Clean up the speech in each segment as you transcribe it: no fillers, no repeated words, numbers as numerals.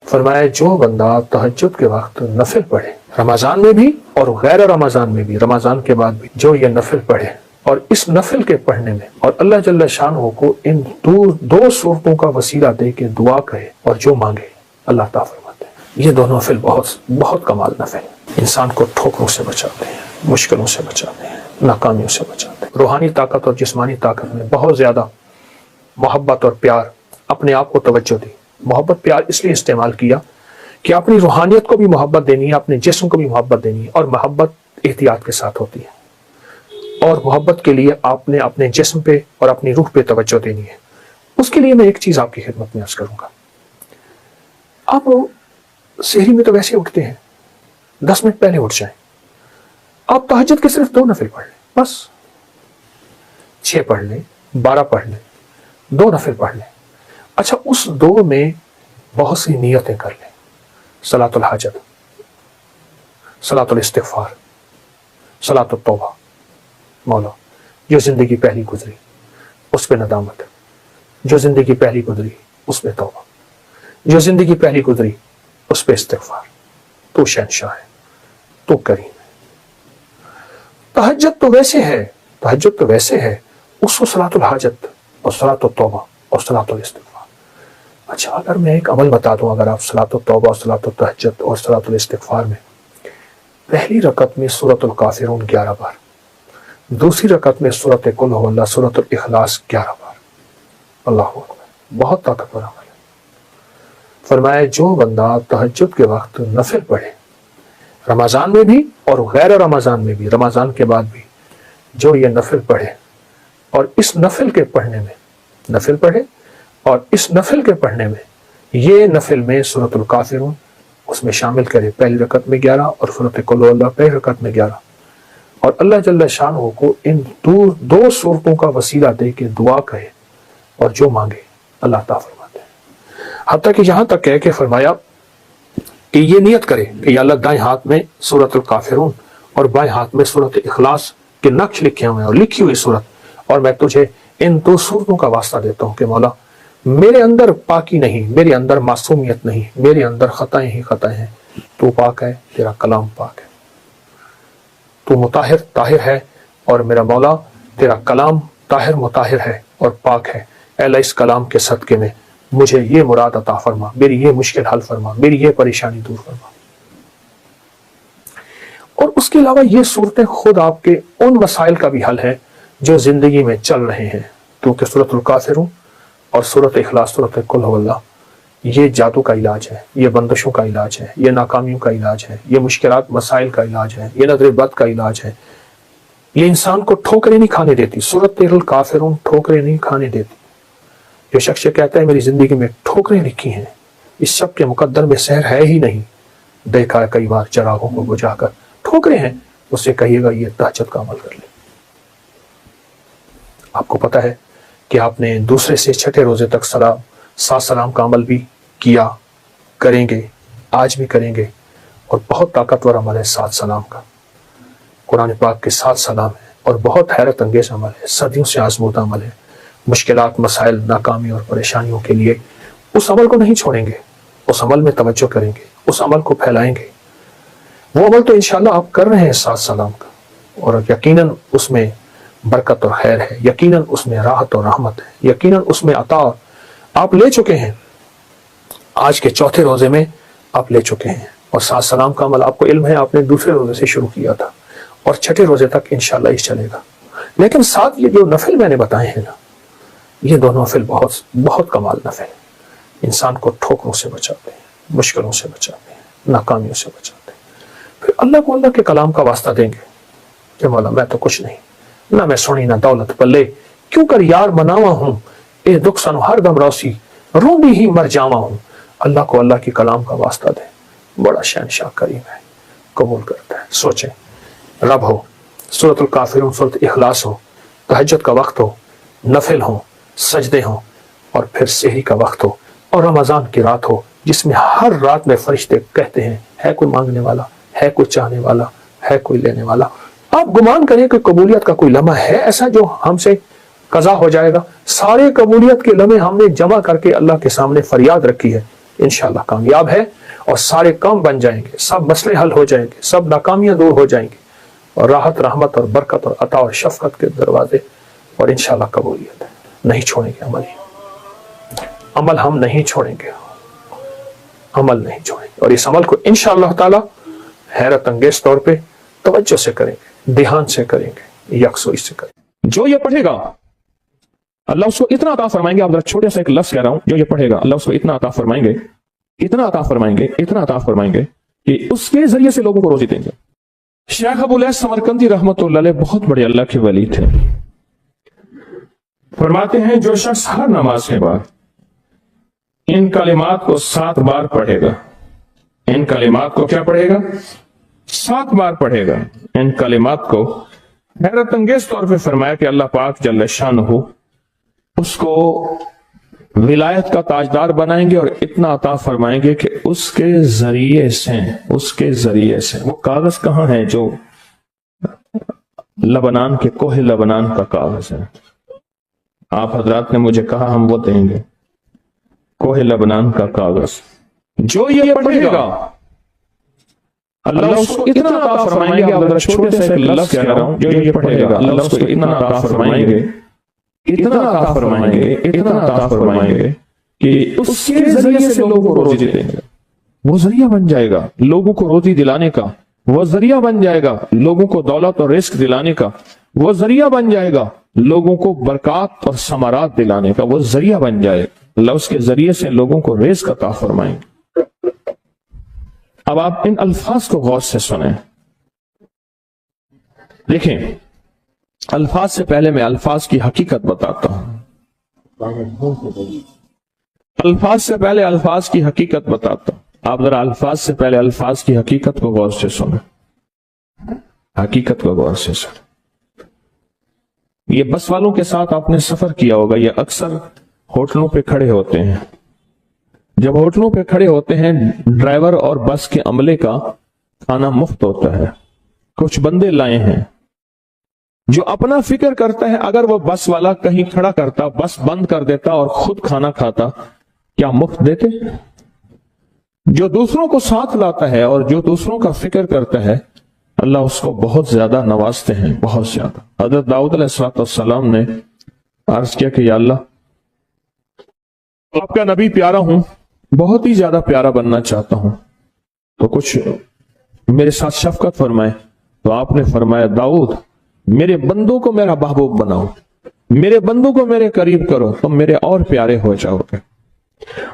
فرمایا جو بندہ تہجد کے وقت نفل پڑھے، رمضان میں بھی اور غیر رمضان میں بھی، رمضان کے بعد بھی، جو یہ نفل پڑھے اور اس نفل کے پڑھنے میں اور اللہ جل شانہ کو ان دو صورتوں کا وسیلہ دے کے دعا کہے اور جو مانگے، اللہ تعالیٰ فرماتے ہیں یہ دونوں نفل بہت کمال نفل انسان کو ٹھوکروں سے بچاتے ہیں، مشکلوں سے بچاتے ہیں، ناکامیوں سے بچاتے ہیں، روحانی طاقت اور جسمانی طاقت میں بہت زیادہ محبت اور پیار، اپنے آپ کو توجہ دی۔ محبت پیار اس لیے استعمال کیا کہ اپنی روحانیت کو بھی محبت دینی ہے، اپنے جسم کو بھی محبت دینی ہے، اور محبت احتیاط کے ساتھ ہوتی ہے، اور محبت کے لیے آپ نے اپنے جسم پہ اور اپنی روح پہ توجہ دینی ہے۔ اس کے لیے میں ایک چیز آپ کی خدمت میں عرض کروں گا۔ آپ سحری میں تو ویسے اٹھتے ہیں، 10 منٹ پہلے اٹھ جائیں، آپ تہجد کے صرف 2 نفل پڑھ لیں، بس 6 پڑھ لیں، 12 پڑھ لیں، 2 نفل پڑھ لیں۔ اچھا اس 2 میں بہت سی نیتیں کر لیں، صلاۃ الحاجت، صلاۃ الاستغفار، صلاۃ التوبہ۔ مولا جو زندگی پہلی گزری اس پہ ندامت، جو زندگی پہلی گزری اس پہ توبہ، جو زندگی پہلی گزری اس پہ استغفار۔ تو شہنشاہ ہے، تو کریم ہے۔ تہجد تو ویسے ہے، اس کو صلاۃ الحاجت اور صلاۃ التوبہ اور صلاۃ الاستغفار۔ اچھا اگر میں ایک عمل بتا دوں، اگر آپ صلاۃ التوبہ اور صلاۃ التہجد اور صلاۃ الاستغفار میں پہلی رکعت میں سورۃ الکافرون 11 بار، دوسری رکعت میں سورۃ قل هو اللہ، سورۃ الاخلاص 11 بار، اللہ اکبر، بہت طاقتور عمل ہے۔ فرمایا جو بندہ تہجد کے وقت نفل پڑھے، رمضان میں بھی اور غیر رمضان میں بھی، رمضان کے بعد بھی، جو یہ نفل پڑھے اور اس نفل کے پڑھنے میں، نفل پڑھے اور اس نفل کے پڑھنے میں، یہ نفل میں سورۃ الکافرون اس میں شامل کرے، پہلی رکعت میں 11 اور سورۃ قل هو اللہ پہلی رکعت میں 11، اور اللہ جل شانہ کو ان 2 صورتوں کا وسیلہ دے کے دعا کہے اور جو مانگے، اللہ تعالیٰ فرماتے ہیں۔ حتیٰ کہ یہاں تک کہہ کے فرمایا کہ یہ نیت کرے کہ یا اللہ دائیں ہاتھ میں سورۃ الکافرون اور بائیں ہاتھ میں سورۃ اخلاص کے نقش لکھے ہوئے ہیں اور لکھی ہوئی صورت، اور میں تجھے ان 2 صورتوں کا واسطہ دیتا ہوں کہ مولا میرے اندر پاکی نہیں، میرے اندر معصومیت نہیں، میرے اندر خطائیں ہی خطائیں ہیں، تو پاک ہے، تیرا کلام پاک ہے، تو مطہر طاہر ہے، اور میرا مولا تیرا کلام طاہر مطہر ہے اور پاک ہے۔ اے اللہ اس کلام کے صدقے میں مجھے یہ مراد عطا فرما، میری یہ مشکل حل فرما، میری یہ پریشانی دور فرما۔ اور اس کے علاوہ یہ صورتیں خود آپ کے ان مسائل کا بھی حل ہے جو زندگی میں چل رہے ہیں، کیونکہ سورۃ الکافرون اور سورۃ اخلاص، سورۃ قل هو اللہ، یہ جادو کا علاج ہے، یہ بندشوں کا علاج ہے، یہ ناکامیوں کا علاج ہے، یہ مشکلات مسائل کا علاج ہے، یہ نظر بد کا علاج ہے، یہ انسان کو ٹھوکریں نہیں کھانے دیتی۔ سورۃ الکافرون ٹھوکریں نہیں کھانے دیتی۔ جو شخص کہتا ہے میری زندگی میں ٹھوکریں لکھی ہیں، اس شب کے مقدر میں سحر ہے ہی نہیں، دیکھا ہے کئی بار چراغوں کو بجھا کر ٹھوکریں ہیں، اس سے کہیے گا یہ تہجد کا عمل کر لے۔ آپ کو پتا ہے کہ آپ نے دوسرے سے چھٹے روزے تک 7 سلام کا عمل بھی کیا، کریں گے، آج بھی کریں گے، اور بہت طاقتور عمل ہے 7 سلام کا۔ قرآن پاک کے 7 سلام ہے اور بہت حیرت انگیز عمل ہے، صدیوں سے آزمودہ عمل ہے۔ مشکلات، مسائل، ناکامی اور پریشانیوں کے لیے اس عمل کو نہیں چھوڑیں گے، اس عمل میں توجہ کریں گے، اس عمل کو پھیلائیں گے۔ وہ عمل تو انشاءاللہ آپ کر رہے ہیں 7 سلام کا، اور یقیناً اس میں برکت اور خیر ہے، یقیناً اس میں راحت اور رحمت ہے، یقیناً اس میں عطا آپ لے چکے ہیں۔ آج کے 4تھے روزے میں آپ لے چکے ہیں، اور 7 سلام کا عمل آپ کو علم ہے آپ نے دوسرے روزے سے شروع کیا تھا، اور چھٹے روزے تک انشاءاللہ یہ چلے گا۔ لیکن ساتھ یہ جو نفل میں نے بتائے ہیں نا، یہ دونوں نفل بہت کمال نفل ہیں، انسان کو ٹھوکروں سے بچاتے ہیں، مشکلوں سے بچاتے ہیں، ناکامیوں سے بچاتے ہیں۔ پھر اللہ کو اللہ کے کلام کا واسطہ دیں گے کہ مولا میں تو کچھ نہیں، نہ میں سونی نہ دولت پلے، کیوں کر یار مناوا ہوں، اے دکھ سنو ہر دم روسی، روندی ہی مر جاوا ہوں۔ اللہ کو اللہ کے کلام کا واسطہ دیں، بڑا شہنشاہ کریم ہے، قبول کرتا ہے۔ سوچیں، رب ہو، سورۃ الکافرون، سورۃ اخلاص ہو، تہجد کا وقت ہو، نفل ہو، سجدے ہوں، اور پھر سحری کا وقت ہو، اور رمضان کی رات ہو، جس میں ہر رات میں فرشتے کہتے ہیں ہے کوئی مانگنے والا، ہے کوئی چاہنے والا، ہے کوئی لینے والا۔ آپ گمان کریں کہ قبولیت کا کوئی لمحہ ہے ایسا جو ہم سے قضا ہو جائے گا؟ سارے قبولیت کے لمحے ہم نے جمع کر کے اللہ کے سامنے فریاد رکھی ہے انشاءاللہ کامیاب ہے اور سارے کام بن جائیں گے، سب مسئلے حل ہو جائیں گے، سب ناکامیاں دور ہو جائیں گی اور راحت، رحمت اور برکت اور عطا اور شفقت کے دروازے اور انشاءاللہ قبولیت ہے۔ نہیں چھوڑیں گے عمل ہم نہیں چھوڑیں گے، عمل نہیں چھوڑیں گے، اور اس عمل کو انشاءاللہ تعالی حیرت انگیز طور پہ توجہ سے کریں گے، دھیان سے کریں گے، یکسوئی سے کریں گے۔ جو یہ پڑھے گا اللہ اس کو اتنا عطا فرمائیں گے، آپ ذرا چھوٹے سے ایک لفظ کہہ رہا ہوں، جو یہ پڑھے گا اللہ اس کو اتنا عطا فرمائیں گے، اتنا عطا فرمائیں گے، اتنا عطا فرمائیں گے کہ اس کے ذریعے سے لوگوں کو روزی دیں گے۔ شیخ ابو الیاس سمرقندی رحمۃ اللہ علیہ بہت بڑے اللہ کے ولی تھے، فرماتے ہیں جو شخص ہر نماز کے بعد ان کلمات کو 7 بار پڑھے گا، ان کلمات کو کیا پڑھے گا؟ 7 بار پڑھے گا ان کلمات کو، حیرت انگیز طور پہ فرمایا کہ اللہ پاک جل شانہ اس کو ولایت کا تاجدار بنائیں گے اور اتنا عطا فرمائیں گے کہ اس کے ذریعے سے وہ کاغذ کہاں ہے جو لبنان کے کوہ لبنان کا کاغذ ہے، آپ حضرات نے مجھے کہا ہم وہ دیں گے، کوہ لبنان کا کاغذ جو یہ پڑھے گا اللہ اس کو اتنا عطا فرمائیں گے، آپ ذرا چھوٹے سے ایک لفظ کہہ رہا ہوں، جو یہ پڑھے گا اللہ اس کو اتنا عطا فرمائیں گے، اتنا عطا فرمائیں گے، اتنا عطا فرمائیں گے کہ اس کے ذریعے سے لوگوں کو روزی دیں گے، وہ ذریعہ بن جائے گا لوگوں کو روزی دلانے کا، وہ ذریعہ بن جائے گا لوگوں کو دولت اور رزق دلانے کا، وہ ذریعہ بن جائے گا لوگوں کو برکات اور ثمرات دلانے کا، وہ ذریعہ بن جائے گا، اللہ اس کے ذریعے سے لوگوں کو رزق عطا فرمائیں گے۔ اب آپ ان الفاظ کو غور سے سنیں، دیکھیں الفاظ سے پہلے میں الفاظ کی حقیقت بتاتا ہوں، الفاظ سے پہلے الفاظ کی حقیقت بتاتا ہوں، آپ ذرا الفاظ سے پہلے الفاظ کی حقیقت کو غور سے سنیں، حقیقت کو غور سے سنیں۔ یہ بس والوں کے ساتھ آپ نے سفر کیا ہوگا، یہ اکثر ہوٹلوں پہ کھڑے ہوتے ہیں، جب ہوٹلوں پہ کھڑے ہوتے ہیں ڈرائیور اور بس کے عملے کا کھانا مفت ہوتا ہے، کچھ بندے لائے ہیں جو اپنا فکر کرتا ہے اگر وہ بس والا کہیں کھڑا کرتا، بس بند کر دیتا اور خود کھانا کھاتا، کیا مفت دیتے؟ جو دوسروں کو ساتھ لاتا ہے اور جو دوسروں کا فکر کرتا ہے اللہ اس کو بہت زیادہ نوازتے ہیں، بہت زیادہ۔ حضرت داؤد علیہ السلام نے عرض کیا کہ یا اللہ آپ کا نبی پیارا ہوں، بہت ہی زیادہ پیارا بننا چاہتا ہوں، تو کچھ میرے ساتھ شفقت فرمائے۔ تو آپ نے فرمایا داؤد میرے بندوں کو میرا محبوب بناؤ، میرے بندوں کو میرے قریب کرو، تم میرے اور پیارے ہو جاؤ گے۔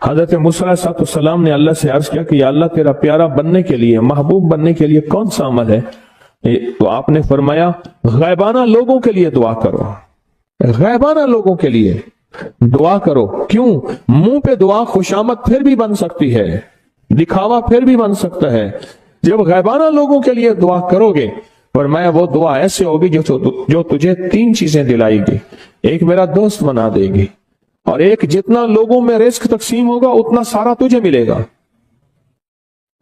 حضرت موسیٰ علیہ السلام نے اللہ سے عرض کیا کہ یا اللہ تیرا پیارا بننے کے لیے، محبوب بننے کے لیے کون سا عمل ہے؟ تو آپ نے فرمایا غیبانہ لوگوں کے لیے دعا کرو، غیبانہ لوگوں کے لیے دعا کرو۔ کیوں؟ منہ پہ دعا خوشامد پھر بھی بن سکتی ہے، دکھاوا پھر بھی بن سکتا ہے، جب غیبانہ لوگوں کے لیے دعا کرو گے فرمایا وہ دعا ایسے ہوگی جو تجھے 3 چیزیں دلائے گی، ایک میرا دوست بنا دے گی، اور ایک جتنا لوگوں میں رزق تقسیم ہوگا اتنا سارا تجھے ملے گا،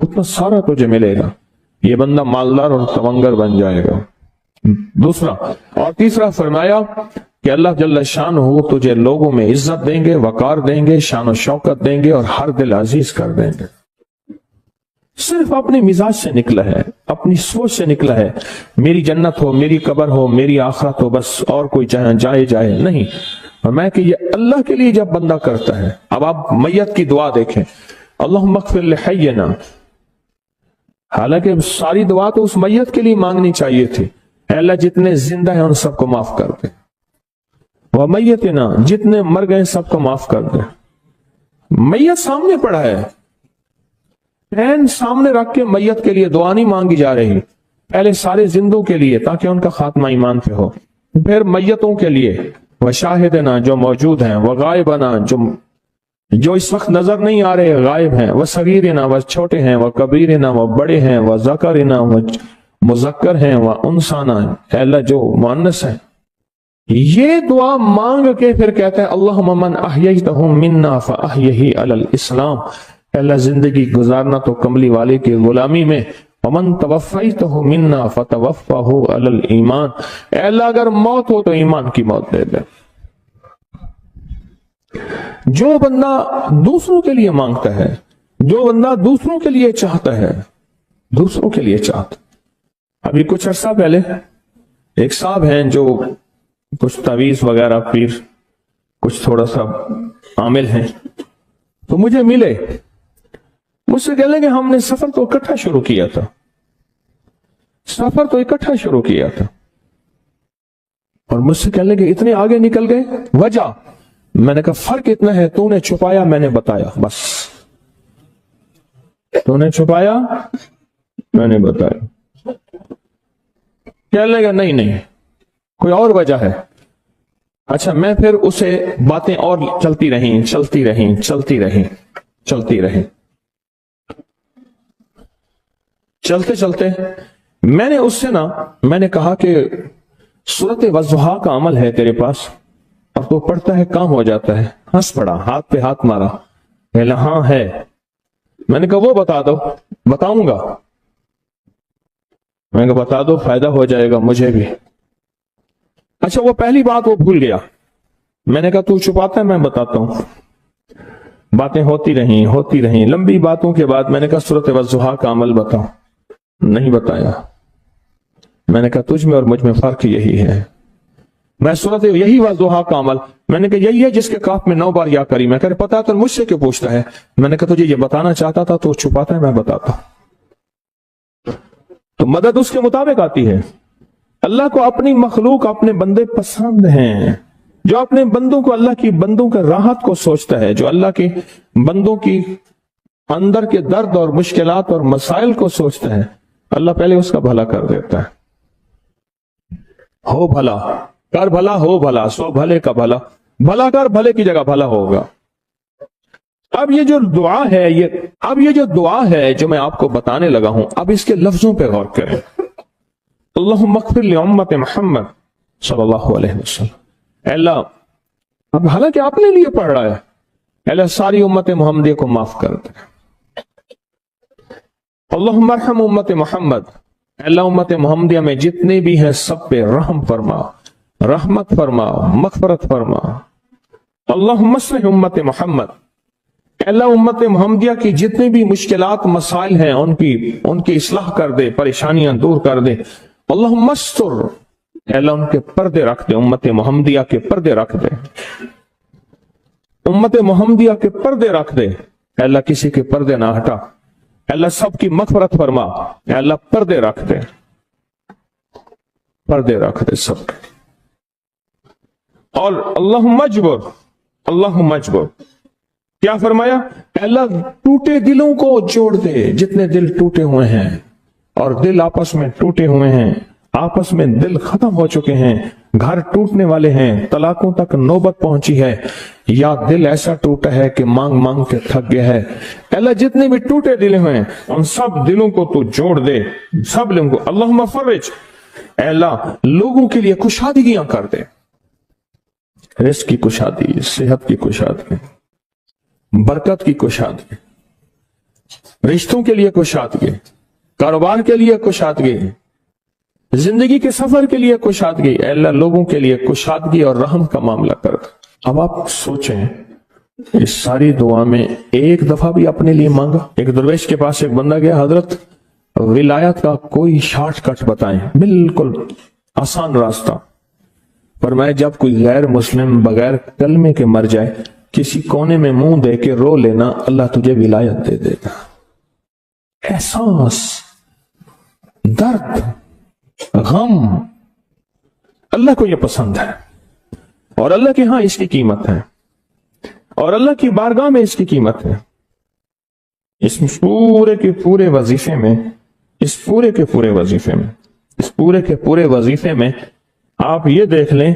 اتنا سارا تجھے ملے گا، یہ بندہ مالدار اور تونگر بن جائے گا۔ دوسرا اور تیسرا فرمایا کہ اللہ جل شانہ تجھے لوگوں میں عزت دیں گے، وقار دیں گے، شان و شوکت دیں گے اور ہر دل عزیز کر دیں گے۔ صرف اپنے مزاج سے نکلا ہے، اپنی سوچ سے نکلا ہے، میری جنت ہو، میری قبر ہو، میری آخرت ہو، بس اور کوئی جائے نہیں۔ اور میں کہ یہ اللہ کے لیے جب بندہ کرتا ہے، اب آپ میت کی دعا دیکھیں، اللہم اغفر لحینا، حالانکہ ساری دعا تو اس میت کے لیے مانگنی چاہیے تھی، اے اللہ جتنے زندہ ہیں ان سب کو معاف کر دے، ومیتنا جتنے مر گئے سب کو معاف کر دے۔ میت سامنے پڑا ہے، پین سامنے رکھ کے میت کے لیے دعا نہیں مانگی جا رہی، پہلے سارے زندوں کے لیے تاکہ ان کا خاتمہ ایمان پہ ہو، پھر میتوں کے لیے، وشاہدنا جو موجود ہیں، وغائبنا جو اس وقت نظر نہیں آ رہے غائب ہیں، وصغیرنا وہ چھوٹے ہیں، وکبیرنا وہ بڑے ہیں، وذکرنا وہ مذکر ہیں، وانثانا اے اللہ جو مؤنث ہیں۔ یہ دعا مانگ کے پھر کہتا ہے اللہم من احییتہ منا فاحیہ علی الاسلام، اے اللہ زندگی گزارنا تو کملی والے کی غلامی میں، ومن توفیتہ منا فتوفہ علی الایمان، اے اللہ اگر موت ہو تو ایمان کی موت دے دے۔ جو بندہ دوسروں کے لیے مانگتا ہے جو بندہ دوسروں کے لیے چاہتا ہے، دوسروں کے لیے چاہتا، ابھی کچھ عرصہ پہلے ایک صاحب ہیں جو کچھ تعویذ وغیرہ پیر کچھ تھوڑا سا عامل ہیں، تو مجھے ملے، مجھ سے کہنے کہ ہم نے سفر تو اکٹھا شروع کیا تھا، سفر تو اکٹھا شروع کیا تھا، اور مجھ سے کہنے کہ اتنے آگے نکل گئے، وجہ؟ میں نے کہا فرق اتنا ہے، تو نے چھپایا، میں نے بتایا، بس تو نے چھپایا، میں نے بتایا۔ کہنے لگا نہیں کوئی اور وجہ ہے۔ اچھا، میں پھر اسے باتیں اور چلتی رہیں۔ چلتے میں نے اس سے میں نے کہا کہ سورت والضحیٰ کا عمل ہے تیرے پاس، اب تو پڑھتا ہے کام ہو جاتا ہے۔ ہنس پڑا، ہاتھ پہ ہاتھ مارا، کہلا ہاں ہے۔ میں نے کہا وہ بتا دو۔ بتاؤں گا، میں نے کہا بتا دو، فائدہ ہو جائے گا مجھے بھی۔ اچھا، وہ پہلی بات وہ بھول گیا۔ میں نے کہا تو چھپاتا ہے، میں بتاتا ہوں۔ باتیں ہوتی رہیں لمبی باتوں کے بعد میں نے کہا سورت والضحیٰ کا عمل بتاؤ، نہیں بتایا۔ میں نے کہا تجھ میں اور مجھ میں فرق یہی ہے، میں سورت یہی والضحیٰ کا عمل، میں نے کہا یہی ہے جس کے کاف میں 9 بار یا کری۔ میں کہا پتا تو مجھ سے کیوں پوچھتا ہے؟ میں نے کہا تجھے یہ بتانا چاہتا تھا تو چھپاتا ہے، میں بتاتا ہوں۔ تو مدد اس کے مطابق آتی ہے۔ اللہ کو اپنی مخلوق، اپنے بندے پسند ہیں، جو اپنے بندوں کو، اللہ کی بندوں کا راحت کو سوچتا ہے، جو اللہ کے بندوں کی اندر کے درد اور مشکلات اور مسائل کو سوچتا ہے، اللہ پہلے اس کا بھلا کر دیتا ہے۔ ہو بھلا، کر بھلا، ہو بھلا، سو بھلے کا بھلا، بھلا کر، بھلے کی جگہ بھلا ہوگا۔ اب یہ جو دعا ہے جو میں آپ کو بتانے لگا ہوں، اب اس کے لفظوں پہ غور کریں۔ اللہم اغفر لامت محمد صلی اللہ علیہ وسلم، اے اللہ، اب حالانکہ آپ نے لیے پڑھ رہا ہے، اے اللہ ساری امت محمدیہ کو معاف کر دے۔ اللہم ارحم امت محمد، اے اللہ امت محمدیہ میں جتنے بھی ہیں سب پہ رحم فرما، رحمت فرما، مغفرت فرما۔ اللہم اصلح امت محمد، اے اللہ امت محمدیہ کی جتنے بھی مشکلات مسائل ہیں ان کی اصلاح کر دے، پریشانیاں دور کر دے۔ اللہم استر، اے اللہ ان کے پردے رکھ دے، امت محمدیہ کے پردے رکھ دے، امت محمدیہ کے پردے رکھ دے، اے اللہ کسی کے پردے نہ ہٹا، اے اللہ سب کی مغفرت فرما، اے اللہ پردے رکھ دے، پردے رکھ دے سب کے۔ اور اللہم اجبر، کیا فرمایا؟ اے اللہ ٹوٹے دلوں کو جوڑ دے، جتنے دل ٹوٹے ہوئے ہیں اور دل آپس میں ٹوٹے ہوئے ہیں، آپس میں دل ختم ہو چکے ہیں، گھر ٹوٹنے والے ہیں، طلاقوں تک نوبت پہنچی ہے، یا دل ایسا ٹوٹا ہے کہ مانگ کے تھک گیا ہے، اے اللہ جتنے بھی ٹوٹے دل ہیں ان سب دلوں کو تو جوڑ دے، سب لوگوں کو۔ اللہم فرج، اے اللہ لوگوں کے لیے کشادگیاں کر دے، رزق کی کشادگی، صحت کی کشادگی، برکت کی کشادگی، رشتوں کے لیے کشادگی، کاروبار کے لیے کشادگی، زندگی کے سفر کے لیے کشادگی، اے اللہ لوگوں کے لیے کشادگی اور رحم کا معاملہ کر دے۔ اب آپ سوچیں، اس ساری دعا میں ایک دفعہ بھی اپنے لیے مانگا؟ ایک درویش کے پاس ایک بندہ گیا، حضرت ولایت کا کوئی شارٹ کٹ بتائیں، بالکل آسان راستہ۔ فرمایا جب کوئی غیر مسلم بغیر کلمے کے مر جائے، کسی کونے میں منہ دے کے رو لینا، اللہ تجھے ولایت دے دے گا۔ احساس، درد، غم، اللہ کو یہ پسند ہے، اور اللہ کے ہاں اس کی قیمت ہے، اور اللہ کی بارگاہ میں اس کی قیمت ہے۔ اس پورے کے پورے وظیفے میں آپ یہ دیکھ لیں،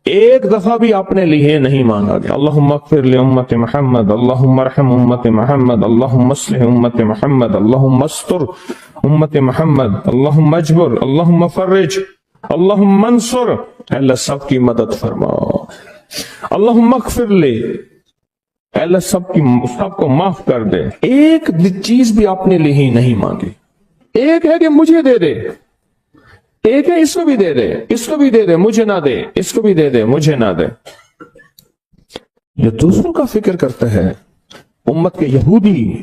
ایک دفعہ بھی اپنے لیے نہیں مانگا گیا۔ اللہم اغفر لامت محمد، اللہم ارحم امت محمد، اللہم اصلح امت محمد، اللہم استر امت محمد، اللہم اجبر، اللہم فرج، اللہم منصر، اللہ سب کی مدد فرما، اللہم اغفر لے، اللہ سب کو معاف کر دے۔ ایک چیز بھی اپنے لیے ہی نہیں مانگی۔ ایک ہے کہ مجھے دے دے، ایک ہے اس کو بھی دے دے، اس کو بھی دے دے، مجھے نہ دے، اس کو بھی دے دے، مجھے نہ دے۔ یہ دوسروں کا فکر کرتا ہے۔ امت کے یہودی